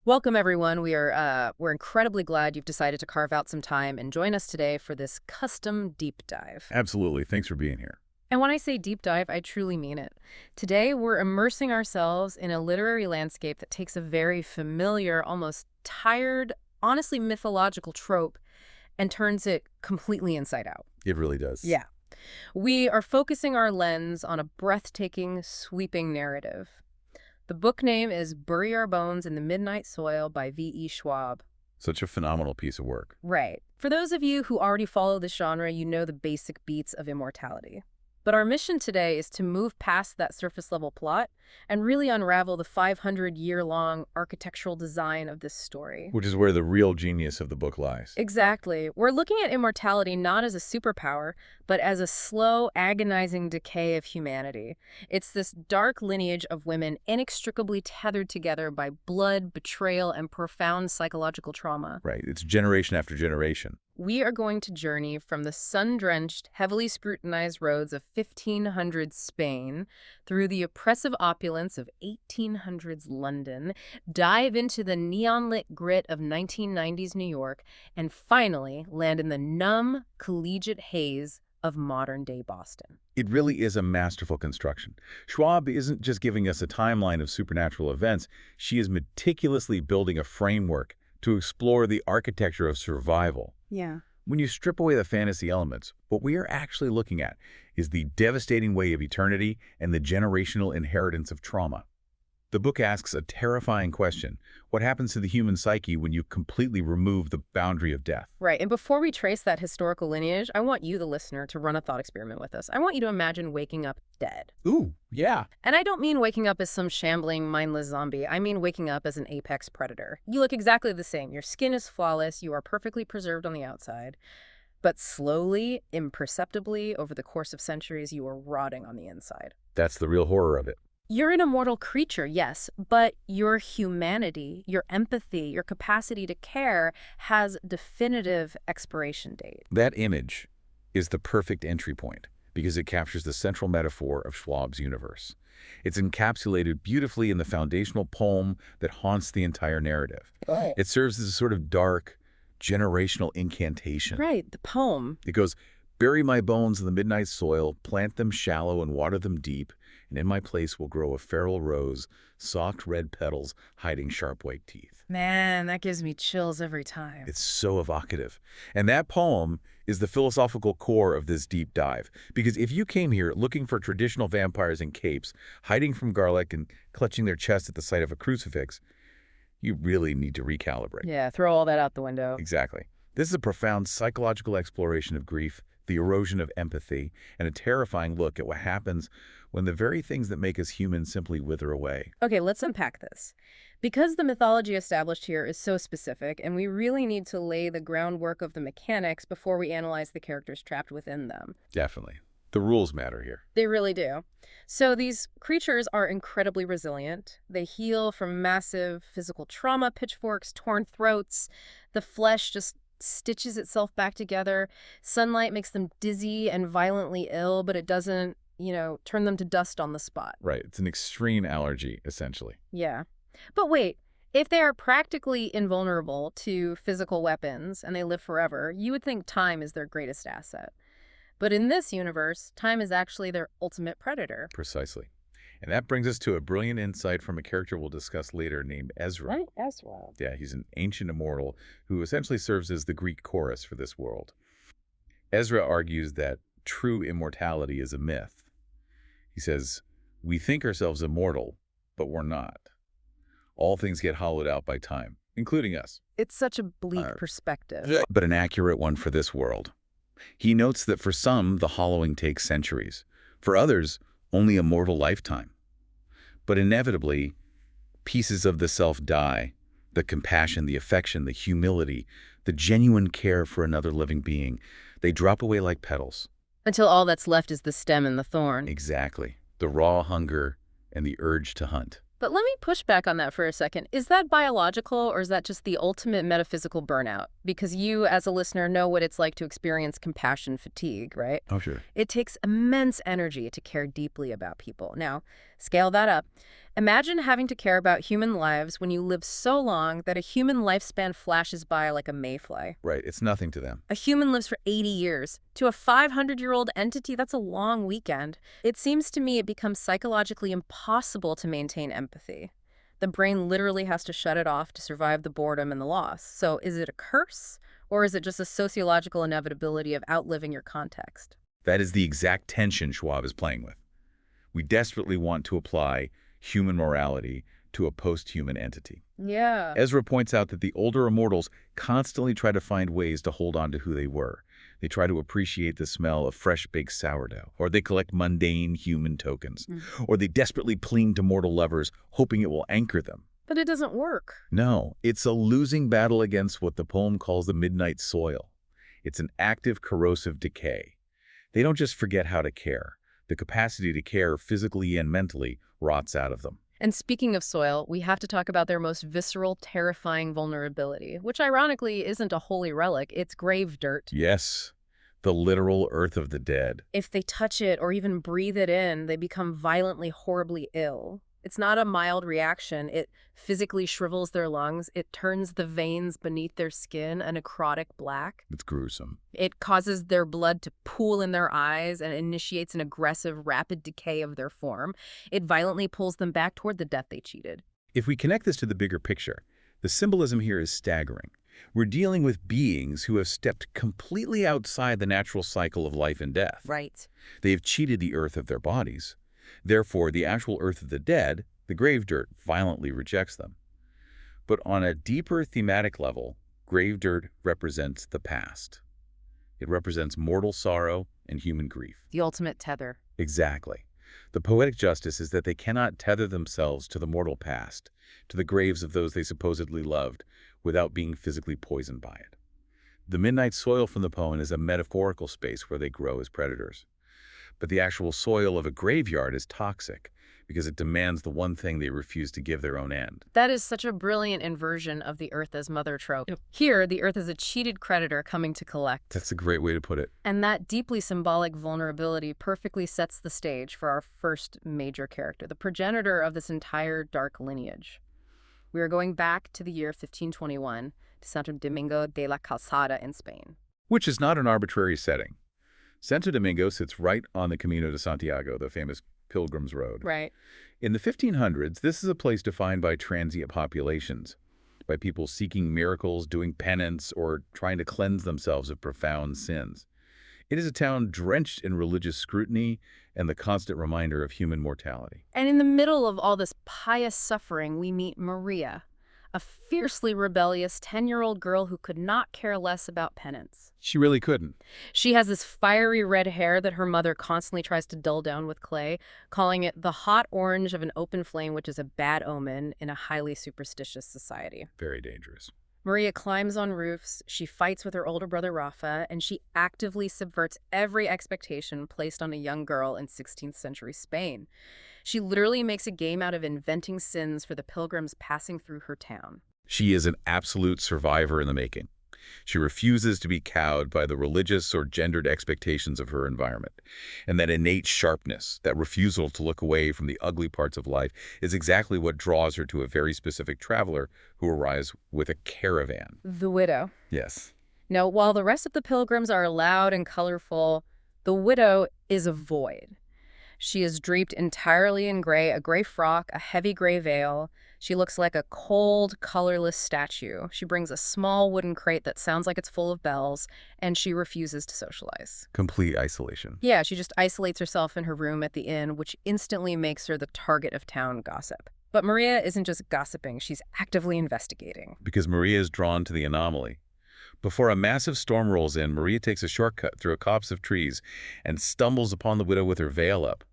Welcome, everyone. We're incredibly glad you've decided to carve out some time and join us today for this custom deep dive. Absolutely. Thanks for being here. And when I say deep dive, I truly mean it. Today, we're immersing ourselves in a literary landscape that takes a very familiar, almost tired, honestly mythological trope and turns it completely inside out. It really does. Yeah. We are focusing our lens on a breathtaking, sweeping narrative. The book name is Bury Our Bones in the Midnight Soil by V.E. Schwab. Such a phenomenal piece of work. Right. For those of you who already follow this genre, you know the basic beats of immortality. But our mission today is to move past that surface-level plot and really unravel the 500-year-long architectural design of this story. Which is where the real genius of the book lies. Exactly. We're looking at immortality not as a superpower, but as a slow, agonizing decay of humanity. It's this dark lineage of women inextricably tethered together by blood, betrayal, and profound psychological trauma. Right. It's generation after generation. We are going to journey from the sun-drenched, heavily scrutinized roads of 1500s Spain through the oppressive opulence of 1800s London, dive into the neon-lit grit of 1990s New York, and finally land in the numb, collegiate haze of modern-day Boston. It really is a masterful construction. Schwab isn't just giving us a timeline of supernatural events. She is meticulously building a framework to explore the architecture of survival. Yeah. When you strip away the fantasy elements, what we are actually looking at is the devastating way of eternity and the generational inheritance of trauma. The book asks a terrifying question. What happens to the human psyche when you completely remove the boundary of death? Right. And before we trace that historical lineage, I want you, the listener, to run a thought experiment with us. I want you to imagine waking up dead. Ooh, yeah. And I don't mean waking up as some shambling, mindless zombie. I mean waking up as an apex predator. You look exactly the same. Your skin is flawless. You are perfectly preserved on the outside. But slowly, imperceptibly, over the course of centuries, you are rotting on the inside. That's the real horror of it. You're an immortal creature, yes, but your humanity, your empathy, your capacity to care has definitive expiration date. That image is the perfect entry point because it captures the central metaphor of Schwab's universe. It's encapsulated beautifully in the foundational poem that haunts the entire narrative. Right. It serves as a sort of dark, generational incantation. Right, the poem. It goes, "Bury my bones in the midnight soil, plant them shallow and water them deep, and in my place will grow a feral rose, soft red petals hiding sharp white teeth." Man, that gives me chills every time. It's so evocative. And that poem is the philosophical core of this deep dive. Because if you came here looking for traditional vampires in capes, hiding from garlic and clutching their chest at the sight of a crucifix, you really need to recalibrate. Yeah, throw all that out the window. Exactly. This is a profound psychological exploration of grief, the erosion of empathy, and a terrifying look at what happens when the very things that make us human simply wither away. Okay, let's unpack this. Because the mythology established here is so specific, and we really need to lay the groundwork of the mechanics before we analyze the characters trapped within them. Definitely. The rules matter here. They really do. So these creatures are incredibly resilient. They heal from massive physical trauma, pitchforks, torn throats. The flesh just stitches itself back together. Sunlight makes them dizzy and violently ill, but it doesn't, turn them to dust on the spot. Right. It's an extreme allergy, essentially. Yeah. But wait, if they are practically invulnerable to physical weapons and they live forever, you would think time is their greatest asset. But in this universe, time is actually their ultimate predator. Precisely. And that brings us to a brilliant insight from a character we'll discuss later named Ezra. Right, Ezra. Yeah, he's an ancient immortal who essentially serves as the Greek chorus for this world. Ezra argues that true immortality is a myth. He says, "We think ourselves immortal, but we're not. All things get hollowed out by time, including us." It's such a bleak perspective. But an accurate one for this world. He notes that for some, the hollowing takes centuries. For others, only a mortal lifetime. But inevitably, pieces of the self die. The compassion, the affection, the humility, the genuine care for another living being, they drop away like petals. Until all that's left is the stem and the thorn. Exactly. The raw hunger and the urge to hunt. But let me push back on that for a second. Is that biological, or is that just the ultimate metaphysical burnout? Because you, as a listener, know what it's like to experience compassion fatigue, right? Oh, sure. It takes immense energy to care deeply about people. Now, Scale that up. Imagine having to care about human lives when you live so long that a human lifespan flashes by like a mayfly. Right, it's nothing to them. A human lives for 80 years. To a 500-year-old entity, that's a long weekend. It seems to me it becomes psychologically impossible to maintain empathy. The brain literally has to shut it off to survive the boredom and the loss. So is it a curse, or is it just a sociological inevitability of outliving your context? That is the exact tension Schwab is playing with. We desperately want to apply human morality to a post-human entity. Yeah. Ezra points out that the older immortals constantly try to find ways to hold on to who they were. They try to appreciate the smell of fresh-baked sourdough, or they collect mundane human tokens, or they desperately cling to mortal lovers, hoping it will anchor them. But it doesn't work. No, it's a losing battle against what the poem calls the midnight soil. It's an active, corrosive decay. They don't just forget how to care. The capacity to care physically and mentally rots out of them. And speaking of soil, we have to talk about their most visceral, terrifying vulnerability, which ironically isn't a holy relic, it's grave dirt. Yes, the literal earth of the dead. If they touch it or even breathe it in, they become violently, horribly ill. It's not a mild reaction. It physically shrivels their lungs. It turns the veins beneath their skin a necrotic black. It's gruesome. It causes their blood to pool in their eyes and initiates an aggressive, rapid decay of their form. It violently pulls them back toward the death they cheated. If we connect this to the bigger picture, the symbolism here is staggering. We're dealing with beings who have stepped completely outside the natural cycle of life and death. Right. They have cheated the earth of their bodies. Therefore, the actual earth of the dead, the grave dirt, violently rejects them. But on a deeper thematic level, grave dirt represents the past. It represents mortal sorrow and human grief. The ultimate tether. Exactly. The poetic justice is that they cannot tether themselves to the mortal past, to the graves of those they supposedly loved, without being physically poisoned by it. The midnight soil from the poem is a metaphorical space where they grow as predators. But the actual soil of a graveyard is toxic because it demands the one thing they refuse to give their own end. That is such a brilliant inversion of the earth as mother trope. Yep. Here, the earth is a cheated creditor coming to collect. That's a great way to put it. And that deeply symbolic vulnerability perfectly sets the stage for our first major character, the progenitor of this entire dark lineage. We are going back to the year 1521 to Santo Domingo de la Calzada in Spain. Which is not an arbitrary setting. Santo Domingo sits right on the Camino de Santiago, the famous Pilgrim's Road. Right. In the 1500s, this is a place defined by transient populations, by people seeking miracles, doing penance, or trying to cleanse themselves of profound sins. It is a town drenched in religious scrutiny and the constant reminder of human mortality. And in the middle of all this pious suffering, we meet Maria, a fiercely rebellious 10-year-old girl who could not care less about penance. She really couldn't. She has this fiery red hair that her mother constantly tries to dull down with clay, calling it the hot orange of an open flame, which is a bad omen in a highly superstitious society. Very dangerous. Maria climbs on roofs, she fights with her older brother Rafa, and she actively subverts every expectation placed on a young girl in 16th century Spain. She literally makes a game out of inventing sins for the pilgrims passing through her town. She is an absolute survivor in the making. She refuses to be cowed by the religious or gendered expectations of her environment. And that innate sharpness, that refusal to look away from the ugly parts of life, is exactly what draws her to a very specific traveler who arrives with a caravan. The widow. Yes. Now, while the rest of the pilgrims are loud and colorful, the widow is a void. She is draped entirely in gray, a gray frock, a heavy gray veil. She looks like a cold, colorless statue. She brings a small wooden crate that sounds like it's full of bells, and she refuses to socialize. Complete isolation. Yeah, she just isolates herself in her room at the inn, which instantly makes her the target of town gossip. But Maria isn't just gossiping, she's actively investigating. Because Maria is drawn to the anomaly. Before a massive storm rolls in, Maria takes a shortcut through a copse of trees and stumbles upon the widow with her veil up.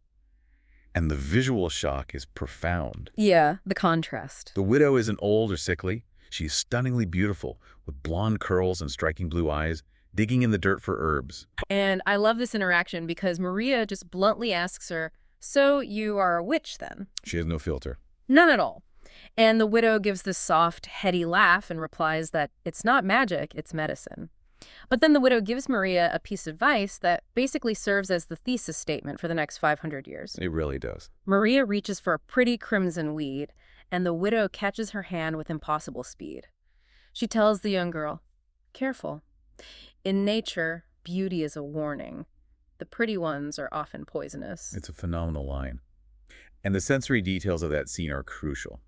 And the visual shock is profound. Yeah, the contrast. The widow isn't old or sickly. She's stunningly beautiful, with blonde curls and striking blue eyes, digging in the dirt for herbs. And I love this interaction because Maria just bluntly asks her, "So you are a witch then?" She has no filter. None at all. And the widow gives this soft, heady laugh and replies that it's not magic, it's medicine. But then the widow gives Maria a piece of advice that basically serves as the thesis statement for the next 500 years. It really does. Maria reaches for a pretty crimson weed, and the widow catches her hand with impossible speed. She tells the young girl, "Careful. In nature, beauty is a warning. The pretty ones are often poisonous." It's a phenomenal line. And the sensory details of that scene are crucial.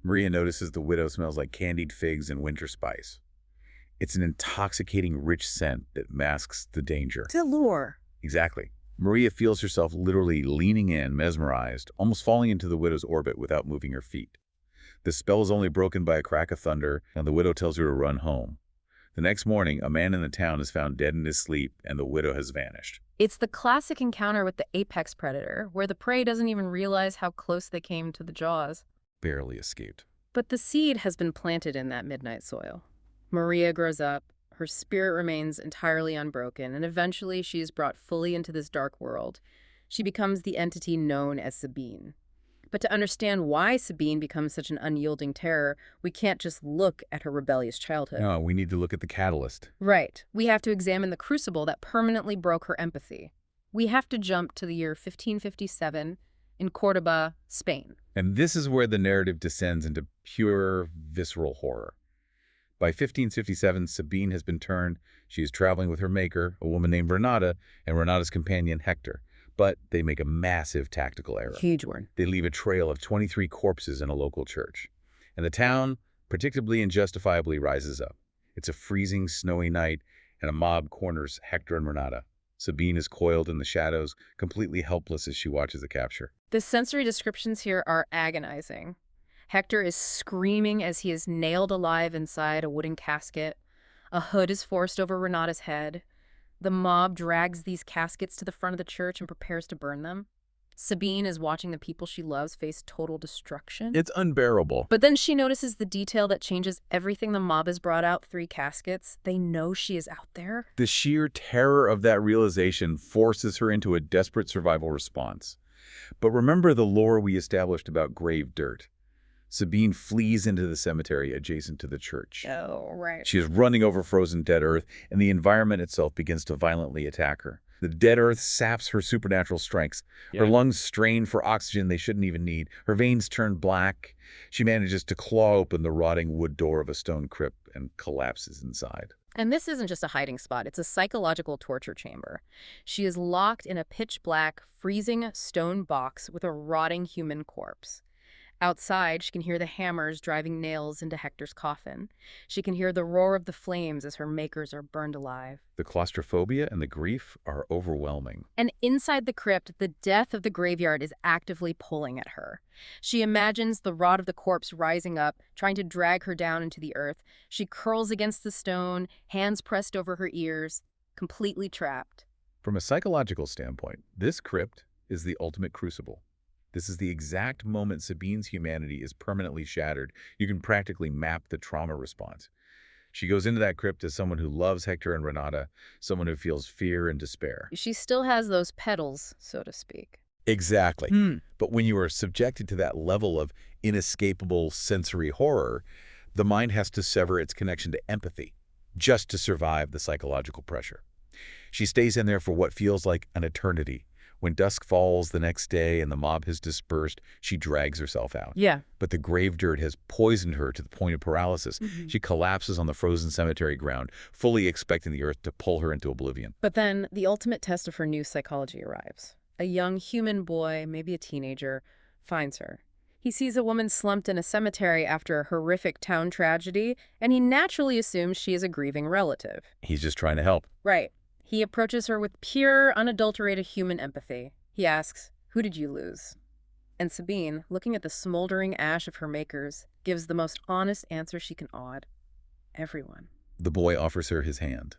Maria notices the widow smells like candied figs and winter spice. It's an intoxicating, rich scent that masks the danger. It's a lure. Exactly. Maria feels herself literally leaning in, mesmerized, almost falling into the widow's orbit without moving her feet. The spell is only broken by a crack of thunder, and the widow tells her to run home. The next morning, a man in the town is found dead in his sleep, and the widow has vanished. It's the classic encounter with the apex predator, where the prey doesn't even realize how close they came to the jaws. Barely escaped. But the seed has been planted in that midnight soil. Maria grows up, her spirit remains entirely unbroken, and eventually she is brought fully into this dark world. She becomes the entity known as Sabine. But to understand why Sabine becomes such an unyielding terror, we can't just look at her rebellious childhood. No, we need to look at the catalyst. Right. We have to examine the crucible that permanently broke her empathy. We have to jump to the year 1557 in Córdoba, Spain. And this is where the narrative descends into pure, visceral horror. By 1557, Sabine has been turned. She is traveling with her maker, a woman named Renata, and Renata's companion, Hector. But they make a massive tactical error. Huge one. They leave a trail of 23 corpses in a local church. And the town, predictably and justifiably, rises up. It's a freezing, snowy night, and a mob corners Hector and Renata. Sabine is coiled in the shadows, completely helpless as she watches the capture. The sensory descriptions here are agonizing. Hector is screaming as he is nailed alive inside a wooden casket. A hood is forced over Renata's head. The mob drags these caskets to the front of the church and prepares to burn them. Sabine is watching the people she loves face total destruction. It's unbearable. But then she notices the detail that changes everything. The mob has brought out 3 caskets. They know she is out there. The sheer terror of that realization forces her into a desperate survival response. But remember the lore we established about grave dirt. Sabine flees into the cemetery adjacent to the church. Oh, right. She is running over frozen dead earth, and the environment itself begins to violently attack her. The dead earth saps her supernatural strengths. Her lungs strain for oxygen they shouldn't even need. Her veins turn black. She manages to claw open the rotting wood door of a stone crypt and collapses inside. And this isn't just a hiding spot. It's a psychological torture chamber. She is locked in a pitch-black, freezing stone box with a rotting human corpse. Outside, she can hear the hammers driving nails into Hector's coffin. She can hear the roar of the flames as her makers are burned alive. The claustrophobia and the grief are overwhelming. And inside the crypt, the death of the graveyard is actively pulling at her. She imagines the rot of the corpse rising up, trying to drag her down into the earth. She curls against the stone, hands pressed over her ears, completely trapped. From a psychological standpoint, this crypt is the ultimate crucible. This is the exact moment Sabine's humanity is permanently shattered. You can practically map the trauma response. She goes into that crypt as someone who loves Hector and Renata, someone who feels fear and despair. She still has those petals, so to speak. Exactly. But when you are subjected to that level of inescapable sensory horror, the mind has to sever its connection to empathy just to survive the psychological pressure. She stays in there for what feels like an eternity. When dusk falls the next day and the mob has dispersed, she drags herself out. Yeah. But the grave dirt has poisoned her to the point of paralysis. She collapses on the frozen cemetery ground, fully expecting the earth to pull her into oblivion. But then the ultimate test of her new psychology arrives. A young human boy, maybe a teenager, finds her. He sees a woman slumped in a cemetery after a horrific town tragedy, and he naturally assumes she is a grieving relative. He's just trying to help. Right. He approaches her with pure, unadulterated human empathy. He asks, "Who did you lose?" And Sabine, looking at the smoldering ash of her makers, gives the most honest answer she can add. Everyone. The boy offers her his hand.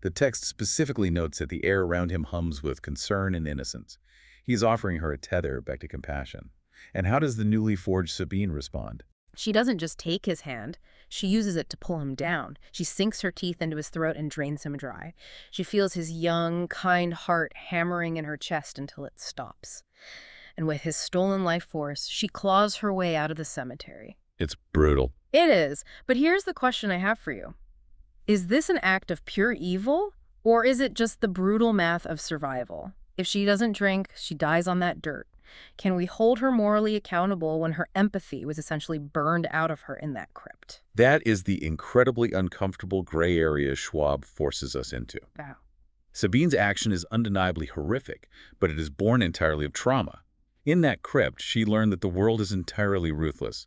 The text specifically notes that the air around him hums with concern and innocence. He's offering her a tether back to compassion. And how does the newly forged Sabine respond? She doesn't just take his hand. She uses it to pull him down. She sinks her teeth into his throat and drains him dry. She feels his young, kind heart hammering in her chest until it stops. And with his stolen life force, she claws her way out of the cemetery. It's brutal. It is. But here's the question I have for you. Is this an act of pure evil, or is it just the brutal math of survival? If she doesn't drink, she dies on that dirt. Can we hold her morally accountable when her empathy was essentially burned out of her in that crypt? That is the incredibly uncomfortable gray area Schwab forces us into. Wow. Sabine's action is undeniably horrific, but it is born entirely of trauma. In that crypt, she learned that the world is entirely ruthless.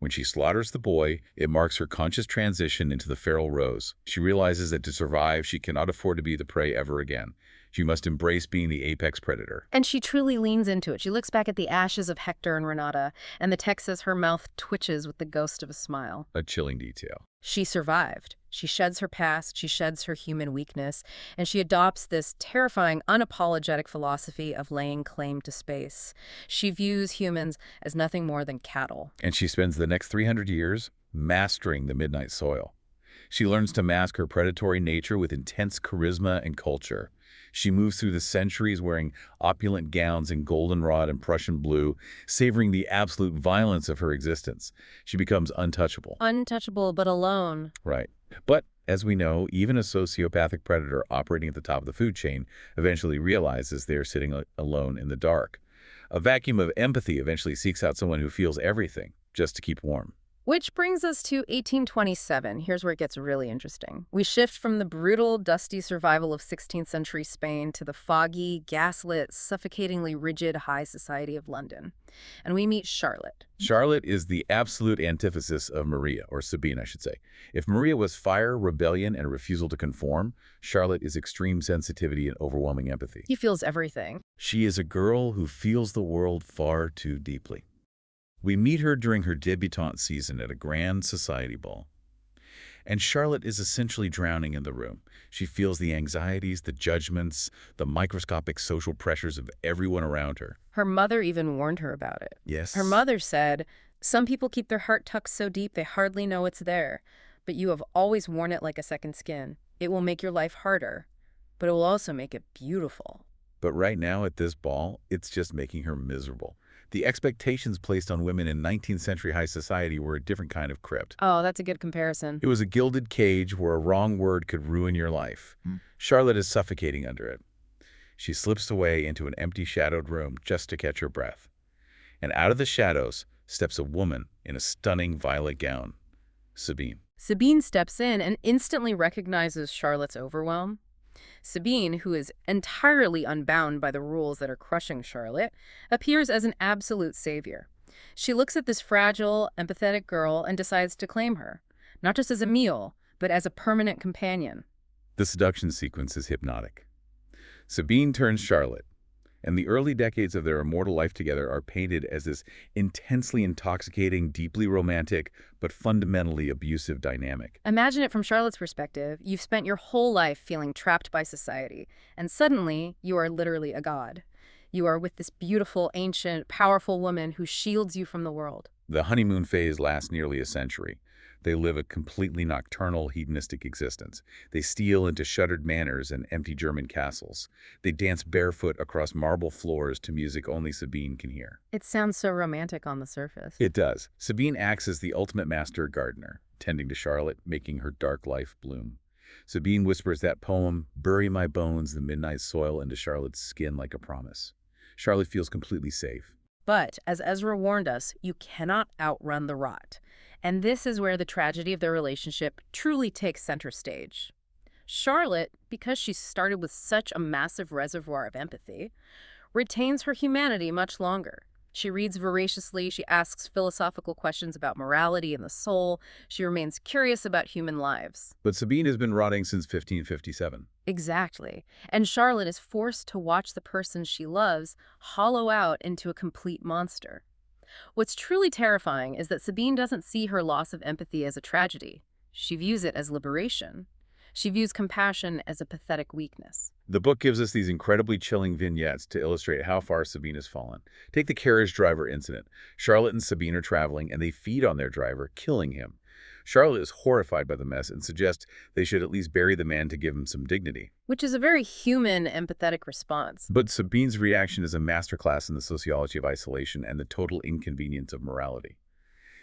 When she slaughters the boy, it marks her conscious transition into the feral rose. She realizes that to survive, she cannot afford to be the prey ever again. She must embrace being the apex predator. And she truly leans into it. She looks back at the ashes of Hector and Renata, and the text says her mouth twitches with the ghost of a smile. A chilling detail. She survived. She sheds her past, she sheds her human weakness, and she adopts this terrifying, unapologetic philosophy of laying claim to space. She views humans as nothing more than cattle. And she spends the next 300 years mastering the midnight soil. She learns to mask her predatory nature with intense charisma and culture. She moves through the centuries wearing opulent gowns in goldenrod and Prussian blue, savoring the absolute violence of her existence. She becomes untouchable. Untouchable, but alone. Right. But, as we know, even a sociopathic predator operating at the top of the food chain eventually realizes they're sitting alone in the dark. A vacuum of empathy eventually seeks out someone who feels everything, just to keep warm. Which brings us to 1827. Here's where it gets really interesting. We shift from the brutal, dusty survival of 16th century Spain to the foggy, gaslit, suffocatingly rigid high society of London. And we meet Charlotte. Charlotte is the absolute antithesis of Maria, or Sabine, I should say. If Maria was fire, rebellion, and refusal to conform, Charlotte is extreme sensitivity and overwhelming empathy. He feels everything. She is a girl who feels the world far too deeply. We meet her during her debutante season at a grand society ball. And Charlotte is essentially drowning in the room. She feels the anxieties, the judgments, the microscopic social pressures of everyone around her. Her mother even warned her about it. Yes. Her mother said, "Some people keep their heart tucked so deep they hardly know it's there. But you have always worn it like a second skin. It will make your life harder, but it will also make it beautiful." But right now at this ball, it's just making her miserable. The expectations placed on women in 19th century high society were a different kind of crypt. Oh, that's a good comparison. It was a gilded cage where a wrong word could ruin your life. Charlotte is suffocating under it. She slips away into an empty, shadowed room just to catch her breath. And out of the shadows steps a woman in a stunning violet gown. Sabine. Sabine steps in and instantly recognizes Charlotte's overwhelm. Sabine, who is entirely unbound by the rules that are crushing Charlotte, appears as an absolute savior. She looks at this fragile, empathetic girl and decides to claim her, not just as a meal, but as a permanent companion. The seduction sequence is hypnotic. Sabine turns Charlotte, and the early decades of their immortal life together are painted as this intensely intoxicating, deeply romantic, but fundamentally abusive dynamic. Imagine it from Charlotte's perspective. You've spent your whole life feeling trapped by society, and suddenly you are literally a god. You are with this beautiful, ancient, powerful woman who shields you from the world. The honeymoon phase lasts nearly a century. They live a completely nocturnal, hedonistic existence. They steal into shuttered manors and empty German castles. They dance barefoot across marble floors to music only Sabine can hear. It sounds so romantic on the surface. It does. Sabine acts as the ultimate master gardener, tending to Charlotte, making her dark life bloom. Sabine whispers that poem, "Bury my bones, the midnight soil," into Charlotte's skin like a promise. Charlotte feels completely safe. But, as Ezra warned us, you cannot outrun the rot. And this is where the tragedy of their relationship truly takes center stage. Charlotte, because she started with such a massive reservoir of empathy, retains her humanity much longer. She reads voraciously, she asks philosophical questions about morality and the soul, she remains curious about human lives. But Sabine has been rotting since 1557. Exactly. And Charlotte is forced to watch the person she loves hollow out into a complete monster. What's truly terrifying is that Sabine doesn't see her loss of empathy as a tragedy. She views it as liberation. She views compassion as a pathetic weakness. The book gives us these incredibly chilling vignettes to illustrate how far Sabine has fallen. Take the carriage driver incident. Charlotte and Sabine are traveling, and they feed on their driver, killing him. Charlotte is horrified by the mess and suggests they should at least bury the man to give him some dignity. Which is a very human, empathetic response. But Sabine's reaction is a masterclass in the sociology of isolation and the total inconvenience of morality.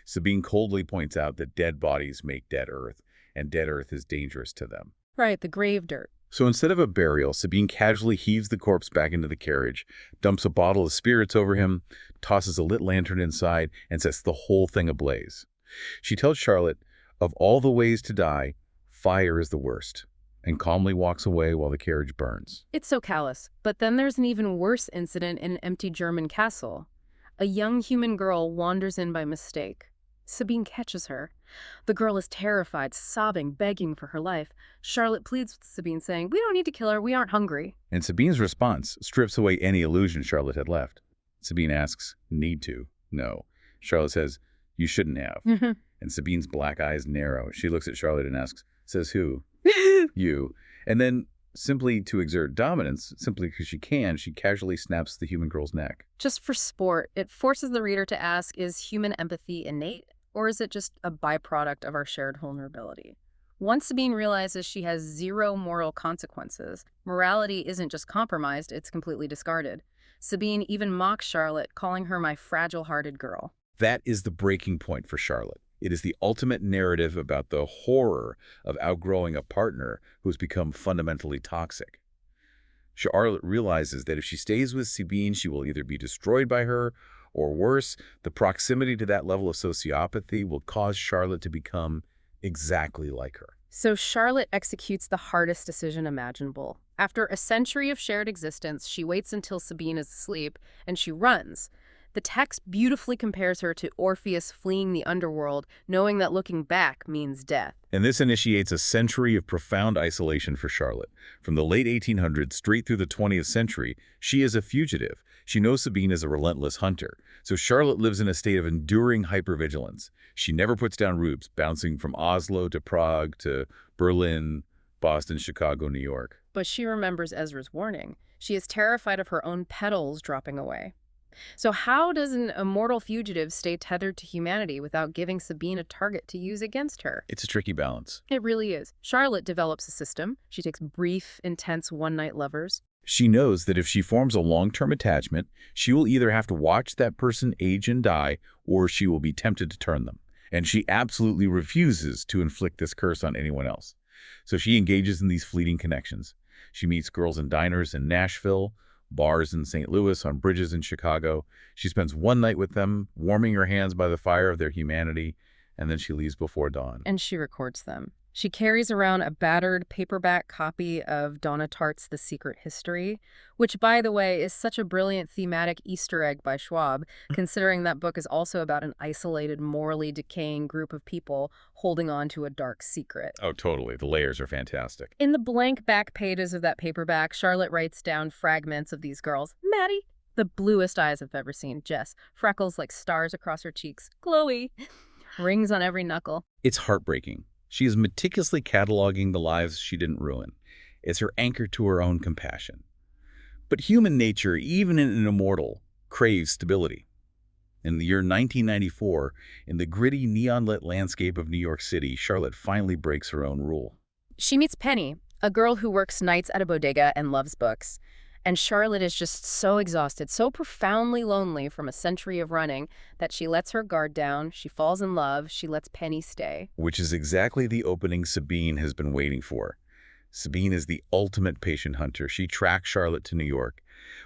Sabine coldly points out that dead bodies make dead earth, and dead earth is dangerous to them. Right, the grave dirt. So instead of a burial, Sabine casually heaves the corpse back into the carriage, dumps a bottle of spirits over him, tosses a lit lantern inside, and sets the whole thing ablaze. She tells Charlotte, of all the ways to die, fire is the worst, and calmly walks away while the carriage burns. It's so callous. But then there's an even worse incident in an empty German castle. A young human girl wanders in by mistake. Sabine catches her. The girl is terrified, sobbing, begging for her life. Charlotte pleads with Sabine, saying, "We don't need to kill her, we aren't hungry." And Sabine's response strips away any illusion Charlotte had left. Sabine asks, "Need to?" "No." Charlotte says, "You shouldn't have." And Sabine's black eyes narrow. She looks at Charlotte and asks, "Says who?" "You." And then, simply to exert dominance, simply because she can, she casually snaps the human girl's neck. Just for sport, it forces the reader to ask, is human empathy innate, or is it just a byproduct of our shared vulnerability? Once Sabine realizes she has zero moral consequences, morality isn't just compromised, it's completely discarded. Sabine even mocks Charlotte, calling her my fragile-hearted girl. That is the breaking point for Charlotte. It is the ultimate narrative about the horror of outgrowing a partner who's become fundamentally toxic. Charlotte realizes that if she stays with Sabine, she will either be destroyed by her, or worse, the proximity to that level of sociopathy will cause Charlotte to become exactly like her. So Charlotte executes the hardest decision imaginable. After a century of shared existence, she waits until Sabine is asleep, and she runs. The text beautifully compares her to Orpheus fleeing the underworld, knowing that looking back means death. And this initiates a century of profound isolation for Charlotte. From the late 1800s straight through the 20th century, she is a fugitive. She knows Sabine is a relentless hunter. So Charlotte lives in a state of enduring hypervigilance. She never puts down roots, bouncing from Oslo to Prague to Berlin, Boston, Chicago, New York. But she remembers Ezra's warning. She is terrified of her own petals dropping away. So how does an immortal fugitive stay tethered to humanity without giving Sabine a target to use against her? It's a tricky balance. It really is. Charlotte develops a system. She takes brief, intense one-night lovers. She knows that if she forms a long-term attachment, she will either have to watch that person age and die, or she will be tempted to turn them. And she absolutely refuses to inflict this curse on anyone else. So she engages in these fleeting connections. She meets girls in diners in Nashville, bars in St. Louis, on bridges in Chicago. She spends one night with them, warming her hands by the fire of their humanity, and then she leaves before dawn. And she records them. She carries around a battered paperback copy of Donna Tartt's The Secret History, which, by the way, is such a brilliant thematic Easter egg by Schwab, considering that book is also about an isolated, morally decaying group of people holding on to a dark secret. Oh, totally. The layers are fantastic. In the blank back pages of that paperback, Charlotte writes down fragments of these girls. Maddie, the bluest eyes I've ever seen. Jess, freckles like stars across her cheeks. Chloe, rings on every knuckle. It's heartbreaking. She is meticulously cataloging the lives she didn't ruin. It's her anchor to her own compassion. But human nature, even in an immortal, craves stability. In the year 1994, in the gritty, neon-lit landscape of New York City, Charlotte finally breaks her own rule. She meets Penny, a girl who works nights at a bodega and loves books. And Charlotte is just so exhausted, so profoundly lonely from a century of running, that she lets her guard down, she falls in love, she lets Penny stay. Which is exactly the opening Sabine has been waiting for. Sabine is the ultimate patient hunter. She tracks Charlotte to New York.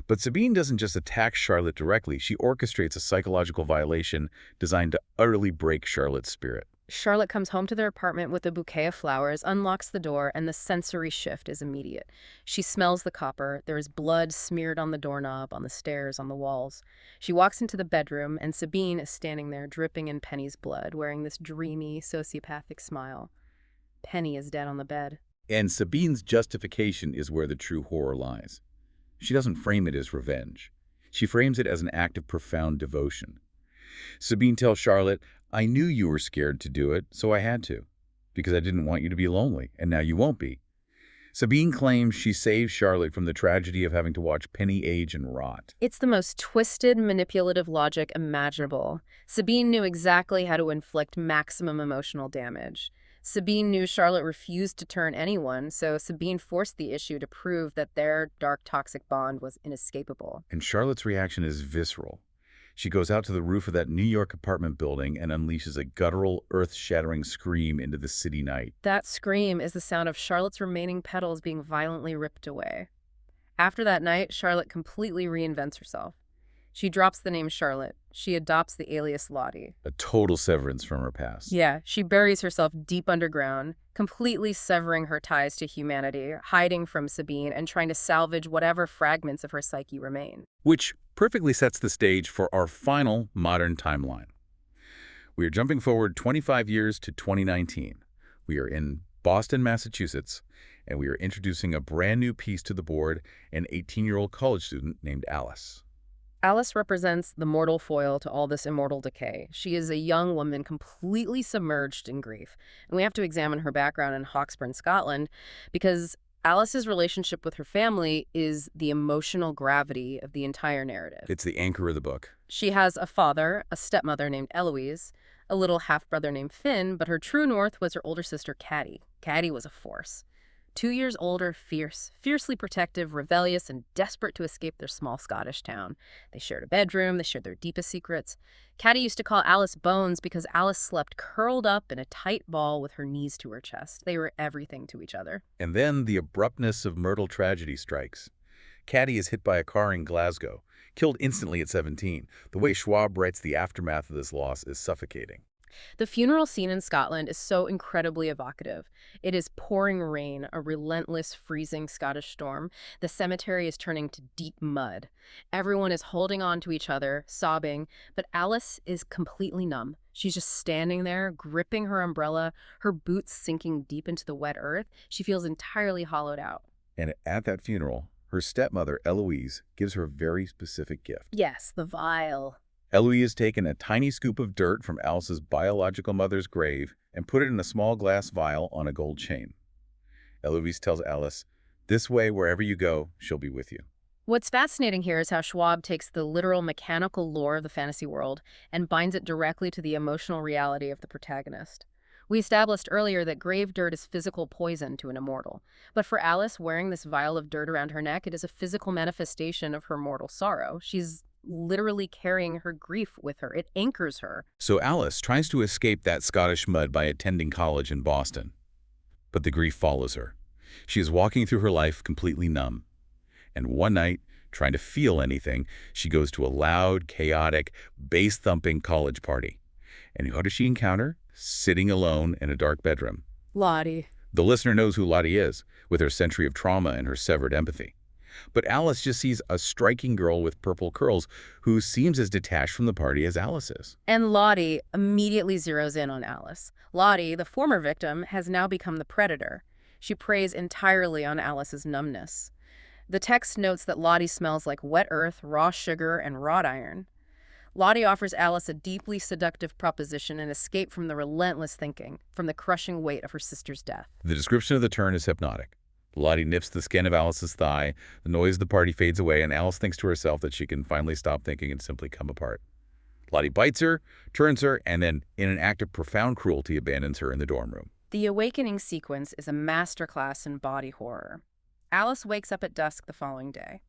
But Sabine doesn't just attack Charlotte directly. She orchestrates a psychological violation designed to utterly break Charlotte's spirit. Charlotte comes home to their apartment with a bouquet of flowers, unlocks the door, and the sensory shift is immediate. She smells the copper. There is blood smeared on the doorknob, on the stairs, on the walls. She walks into the bedroom, and Sabine is standing there, dripping in Penny's blood, wearing this dreamy, sociopathic smile. Penny is dead on the bed. And Sabine's justification is where the true horror lies. She doesn't frame it as revenge. She frames it as an act of profound devotion. Sabine tells Charlotte, "I knew you were scared to do it, so I had to, because I didn't want you to be lonely, and now you won't be." Sabine claims she saved Charlotte from the tragedy of having to watch Penny age and rot. It's the most twisted, manipulative logic imaginable. Sabine knew exactly how to inflict maximum emotional damage. Sabine knew Charlotte refused to turn anyone, so Sabine forced the issue to prove that their dark, toxic bond was inescapable. And Charlotte's reaction is visceral. She goes out to the roof of that New York apartment building and unleashes a guttural, earth-shattering scream into the city night. That scream is the sound of Charlotte's remaining petals being violently ripped away. After that night, Charlotte completely reinvents herself. She drops the name Charlotte. She adopts the alias Lottie. A total severance from her past. Yeah, she buries herself deep underground, completely severing her ties to humanity, hiding from Sabine, and trying to salvage whatever fragments of her psyche remain. Which perfectly sets the stage for our final modern timeline. We are jumping forward 25 years to 2019. We are in Boston, Massachusetts, and we are introducing a brand new piece to the board, an 18-year-old college student named Alice. Alice represents the mortal foil to all this immortal decay. She is a young woman completely submerged in grief. And we have to examine her background in Hawkesbury, Scotland, because Alice's relationship with her family is the emotional gravity of the entire narrative. It's the anchor of the book. She has a father, a stepmother named Eloise, a little half-brother named Finn, but her true north was her older sister, Caddy. Caddy was a force. 2 years older, fierce, fiercely protective, rebellious, and desperate to escape their small Scottish town. They shared a bedroom, they shared their deepest secrets. Caddy used to call Alice Bones because Alice slept curled up in a tight ball with her knees to her chest. They were everything to each other. And then the abruptness of Myrtle tragedy strikes. Caddy is hit by a car in Glasgow, killed instantly at 17. The way Schwab writes the aftermath of this loss is suffocating. The funeral scene in Scotland is so incredibly evocative. It is pouring rain, a relentless, freezing Scottish storm. The cemetery is turning to deep mud. Everyone is holding on to each other, sobbing, but Alice is completely numb. She's just standing there, gripping her umbrella, her boots sinking deep into the wet earth. She feels entirely hollowed out. And at that funeral, her stepmother, Eloise, gives her a very specific gift. Yes, the vial. Eloise has taken a tiny scoop of dirt from Alice's biological mother's grave and put it in a small glass vial on a gold chain. Eloise tells Alice, "This way, wherever you go, she'll be with you." What's fascinating here is how Schwab takes the literal mechanical lore of the fantasy world and binds it directly to the emotional reality of the protagonist. We established earlier that grave dirt is physical poison to an immortal. But for Alice, wearing this vial of dirt around her neck, it is a physical manifestation of her mortal sorrow. She's literally carrying her grief with her. It anchors her. So Alice tries to escape that Scottish mud by attending college in Boston. But the grief follows her. She is walking through her life completely numb. And one night, trying to feel anything, she goes to a loud, chaotic, bass-thumping college party. And who does she encounter? Sitting alone in a dark bedroom. Lottie. The listener knows who Lottie is, with her century of trauma and her severed empathy. But Alice just sees a striking girl with purple curls who seems as detached from the party as Alice is. And Lottie immediately zeroes in on Alice. Lottie, the former victim, has now become the predator. She preys entirely on Alice's numbness. The text notes that Lottie smells like wet earth, raw sugar, and wrought iron. Lottie offers Alice a deeply seductive proposition and escape from the relentless thinking, from the crushing weight of her sister's death. The description of the turn is hypnotic. Lottie nips the skin of Alice's thigh, the noise of the party fades away, and Alice thinks to herself that she can finally stop thinking and simply come apart. Lottie bites her, turns her, and then, in an act of profound cruelty, abandons her in the dorm room. The awakening sequence is a masterclass in body horror. Alice wakes up at dusk the following day.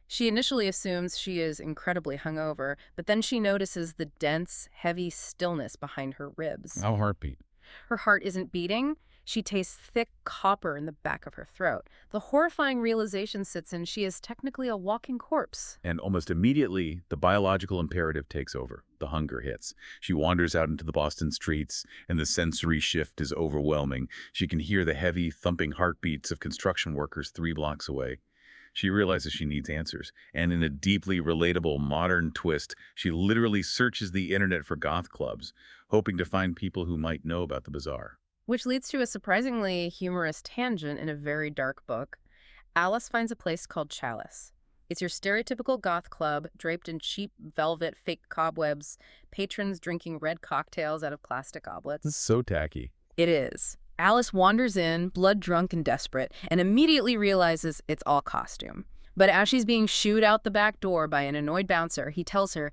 She initially assumes she is incredibly hungover, but then she notices the dense, heavy stillness behind her ribs. No heartbeat. Her heart isn't beating. She tastes thick copper in the back of her throat. The horrifying realization sits in she is technically a walking corpse. And almost immediately, the biological imperative takes over. The hunger hits. She wanders out into the Boston streets, and the sensory shift is overwhelming. She can hear the heavy, thumping heartbeats of construction workers 3 blocks away. She realizes she needs answers, and in a deeply relatable modern twist, she literally searches the internet for goth clubs, hoping to find people who might know about the bizarre. Which leads to a surprisingly humorous tangent in a very dark book. Alice finds a place called Chalice. It's your stereotypical goth club, draped in cheap velvet fake cobwebs, patrons drinking red cocktails out of plastic goblets. This is so tacky. It is. Alice wanders in, blood-drunk and desperate, and immediately realizes it's all costume. But as she's being shooed out the back door by an annoyed bouncer, he tells her,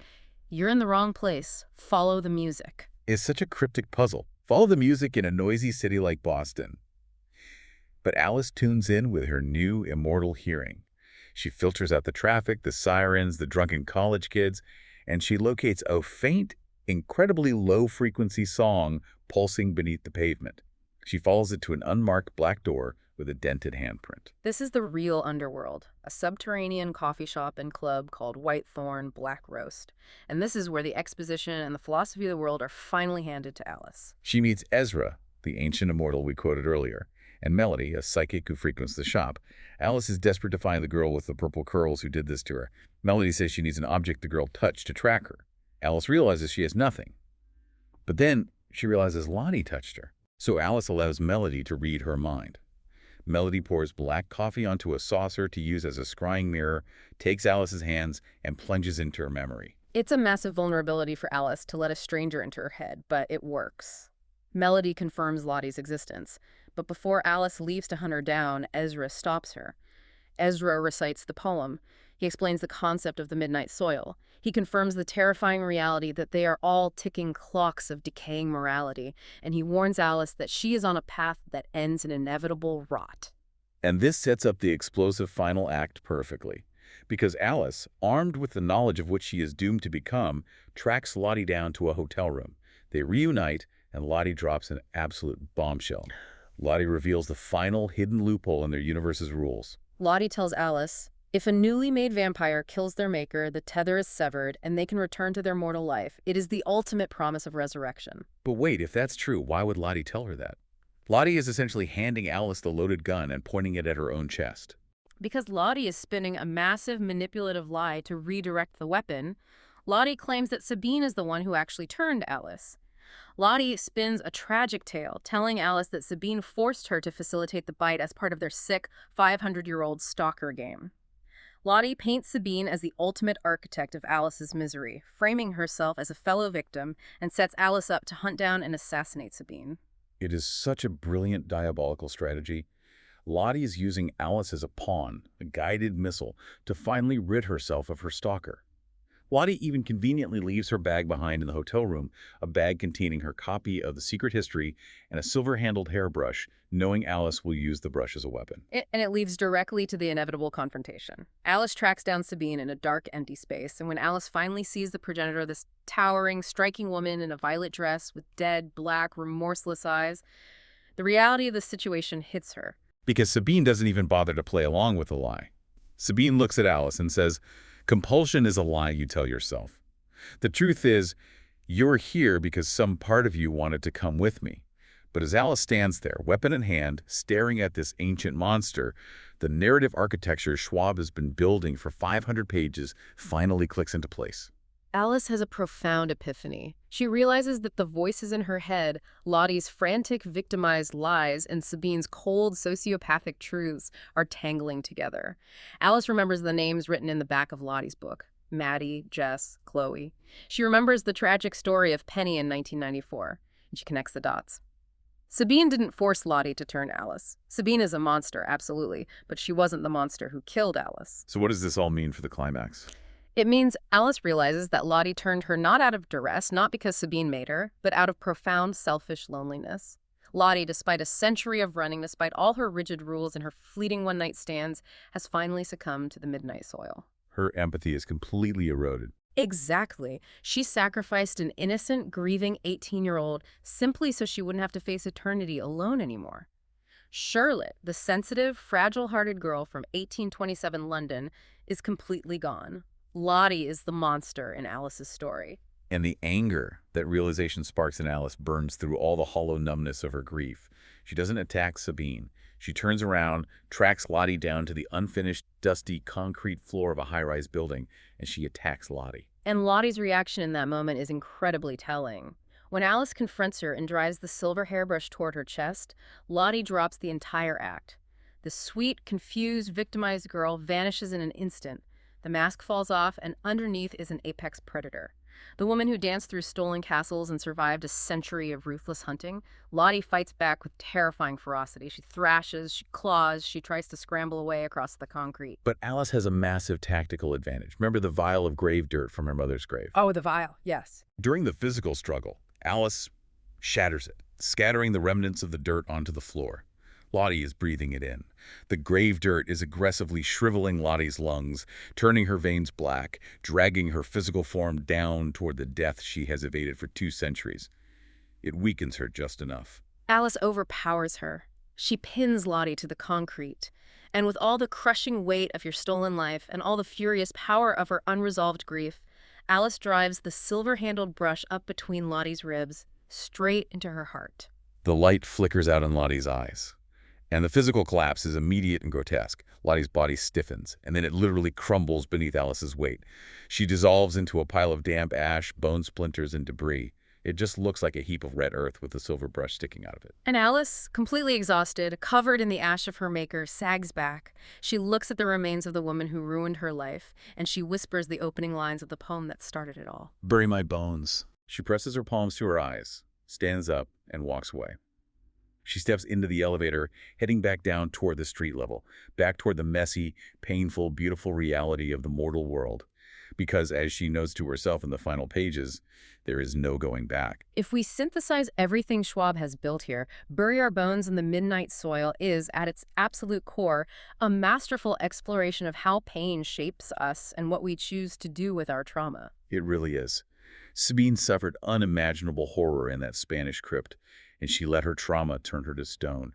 "You're in the wrong place. Follow the music." It's such a cryptic puzzle. Follow the music in a noisy city like Boston. But Alice tunes in with her new immortal hearing. She filters out the traffic, the sirens, the drunken college kids, and she locates a faint, incredibly low-frequency song pulsing beneath the pavement. She follows it to an unmarked black door with a dented handprint. This is the real underworld, a subterranean coffee shop and club called Whitethorn Black Roast. And this is where the exposition and the philosophy of the world are finally handed to Alice. She meets Ezra, the ancient immortal we quoted earlier, and Melody, a psychic who frequents the shop. Alice is desperate to find the girl with the purple curls who did this to her. Melody says she needs an object the girl touched to track her. Alice realizes she has nothing. But then she realizes Lottie touched her. So Alice allows Melody to read her mind. Melody pours black coffee onto a saucer to use as a scrying mirror, takes Alice's hands, and plunges into her memory. It's a massive vulnerability for Alice to let a stranger into her head, but it works. Melody confirms Lottie's existence, but before Alice leaves to hunt her down, Ezra stops her. Ezra recites the poem. He explains the concept of the midnight soil. He confirms the terrifying reality that they are all ticking clocks of decaying morality, and he warns Alice that she is on a path that ends in inevitable rot. And this sets up the explosive final act perfectly, because Alice, armed with the knowledge of what she is doomed to become, tracks Lottie down to a hotel room. They reunite, and Lottie drops an absolute bombshell. Lottie reveals the final hidden loophole in their universe's rules. Lottie tells Alice, if a newly made vampire kills their maker, the tether is severed, and they can return to their mortal life. It is the ultimate promise of resurrection. But wait, if that's true, why would Lottie tell her that? Lottie is essentially handing Alice the loaded gun and pointing it at her own chest. Because Lottie is spinning a massive manipulative lie to redirect the weapon, Lottie claims that Sabine is the one who actually turned Alice. Lottie spins a tragic tale, telling Alice that Sabine forced her to facilitate the bite as part of their sick 500-year-old stalker game. Lottie paints Sabine as the ultimate architect of Alice's misery, framing herself as a fellow victim, and sets Alice up to hunt down and assassinate Sabine. It is such a brilliant diabolical strategy. Lottie is using Alice as a pawn, a guided missile, to finally rid herself of her stalker. Lottie even conveniently leaves her bag behind in the hotel room, a bag containing her copy of The Secret History and a silver-handled hairbrush, knowing Alice will use the brush as a weapon. And it leads directly to the inevitable confrontation. Alice tracks down Sabine in a dark, empty space, and when Alice finally sees the progenitor, this towering, striking woman in a violet dress with dead, black, remorseless eyes, the reality of the situation hits her. Because Sabine doesn't even bother to play along with the lie. Sabine looks at Alice and says, compulsion is a lie you tell yourself. The truth is, you're here because some part of you wanted to come with me. But as Alice stands there, weapon in hand, staring at this ancient monster, the narrative architecture Schwab has been building for 500 pages finally clicks into place. Alice has a profound epiphany. She realizes that the voices in her head, Lottie's frantic, victimized lies, and Sabine's cold, sociopathic truths are tangling together. Alice remembers the names written in the back of Lottie's book. Maddie, Jess, Chloe. She remembers the tragic story of Penny in 1994, and she connects the dots. Sabine didn't force Lottie to turn Alice. Sabine is a monster, absolutely, but she wasn't the monster who killed Alice. So what does this all mean for the climax? It means Alice realizes that Lottie turned her not out of duress, not because Sabine made her, but out of profound selfish loneliness. Lottie, despite a century of running, despite all her rigid rules and her fleeting one-night stands, has finally succumbed to the midnight soil. Her empathy is completely eroded. Exactly. She sacrificed an innocent, grieving 18-year-old simply so she wouldn't have to face eternity alone anymore. Charlotte, the sensitive, fragile-hearted girl from 1827 London, is completely gone. Lottie is the monster in Alice's story. And the anger that realization sparks in Alice burns through all the hollow numbness of her grief. She doesn't attack Sabine. She turns around, tracks Lottie down to the unfinished, dusty concrete floor of a high-rise building, and she attacks Lottie. And Lottie's reaction in that moment is incredibly telling. When Alice confronts her and drives the silver hairbrush toward her chest, Lottie drops the entire act. The sweet, confused, victimized girl vanishes in an instant. The mask falls off, and underneath is an apex predator. The woman who danced through stolen castles and survived a century of ruthless hunting, Lottie fights back with terrifying ferocity. She thrashes, she claws, she tries to scramble away across the concrete. But Alice has a massive tactical advantage. Remember the vial of grave dirt from her mother's grave? Oh, the vial, yes. During the physical struggle, Alice shatters it, scattering the remnants of the dirt onto the floor. Lottie is breathing it in. The grave dirt is aggressively shriveling Lottie's lungs, turning her veins black, dragging her physical form down toward the death she has evaded for 2 centuries. It weakens her just enough. Alice overpowers her. She pins Lottie to the concrete. And with all the crushing weight of your stolen life and all the furious power of her unresolved grief, Alice drives the silver-handled brush up between Lottie's ribs, straight into her heart. The light flickers out in Lottie's eyes. And the physical collapse is immediate and grotesque. Lottie's body stiffens, and then it literally crumbles beneath Alice's weight. She dissolves into a pile of damp ash, bone splinters, and debris. It just looks like a heap of red earth with a silver brush sticking out of it. And Alice, completely exhausted, covered in the ash of her maker, sags back. She looks at the remains of the woman who ruined her life, and she whispers the opening lines of the poem that started it all. Bury my bones. She presses her palms to her eyes, stands up, and walks away. She steps into the elevator, heading back down toward the street level, back toward the messy, painful, beautiful reality of the mortal world. Because, as she notes to herself in the final pages, there is no going back. If we synthesize everything Schwab has built here, Bury Our Bones in the Midnight Soil is, at its absolute core, a masterful exploration of how pain shapes us and what we choose to do with our trauma. It really is. Sabine suffered unimaginable horror in that Spanish crypt, and she let her trauma turn her to stone.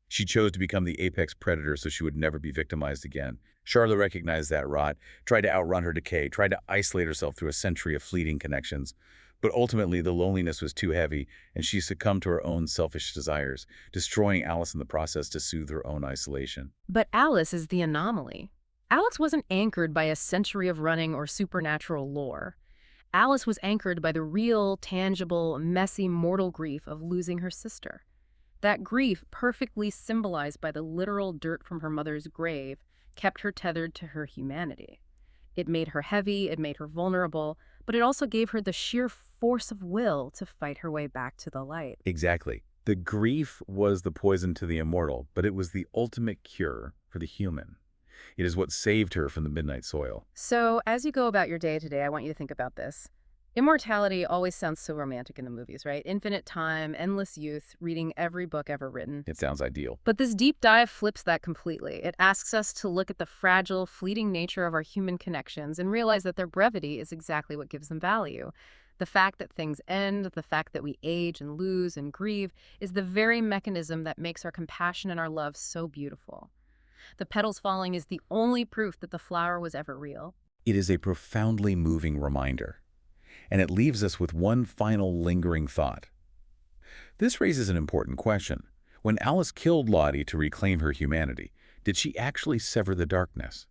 She chose to become the apex predator so she would never be victimized again. Charlotte recognized that rot, tried to outrun her decay, tried to isolate herself through a century of fleeting connections. But ultimately, the loneliness was too heavy, and she succumbed to her own selfish desires, destroying Alice in the process to soothe her own isolation. But Alice is the anomaly. Alice wasn't anchored by a century of running or supernatural lore. Alice was anchored by the real, tangible, messy, mortal grief of losing her sister. That grief, perfectly symbolized by the literal dirt from her mother's grave, kept her tethered to her humanity. It made her heavy, it made her vulnerable, but it also gave her the sheer force of will to fight her way back to the light. Exactly. The grief was the poison to the immortal, but it was the ultimate cure for the human. It is what saved her from the midnight soil. So, as you go about your day today, I want you to think about this. Immortality always sounds so romantic in the movies, right? Infinite time, endless youth, reading every book ever written. It sounds ideal. But this deep dive flips that completely. It asks us to look at the fragile, fleeting nature of our human connections and realize that their brevity is exactly what gives them value. The fact that things end, the fact that we age and lose and grieve, is the very mechanism that makes our compassion and our love so beautiful. The petals falling is the only proof that the flower was ever real. It is a profoundly moving reminder. And it leaves us with one final lingering thought. This raises an important question. When Alice killed Lottie to reclaim her humanity, did she actually sever the darkness?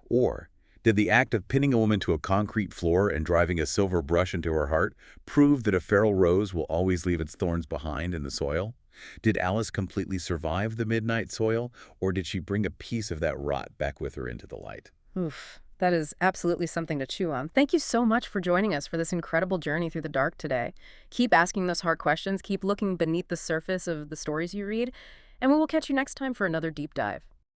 Or did the act of pinning a woman to a concrete floor and driving a silver brush into her heart prove that a feral rose will always leave its thorns behind in the soil? Did Alice completely survive the midnight soil, or did she bring a piece of that rot back with her into the light? Oof. That is absolutely something to chew on. Thank you so much for joining us for this incredible journey through the dark today. Keep asking those hard questions, keep looking beneath the surface of the stories you read, and we will catch you next time for another deep dive.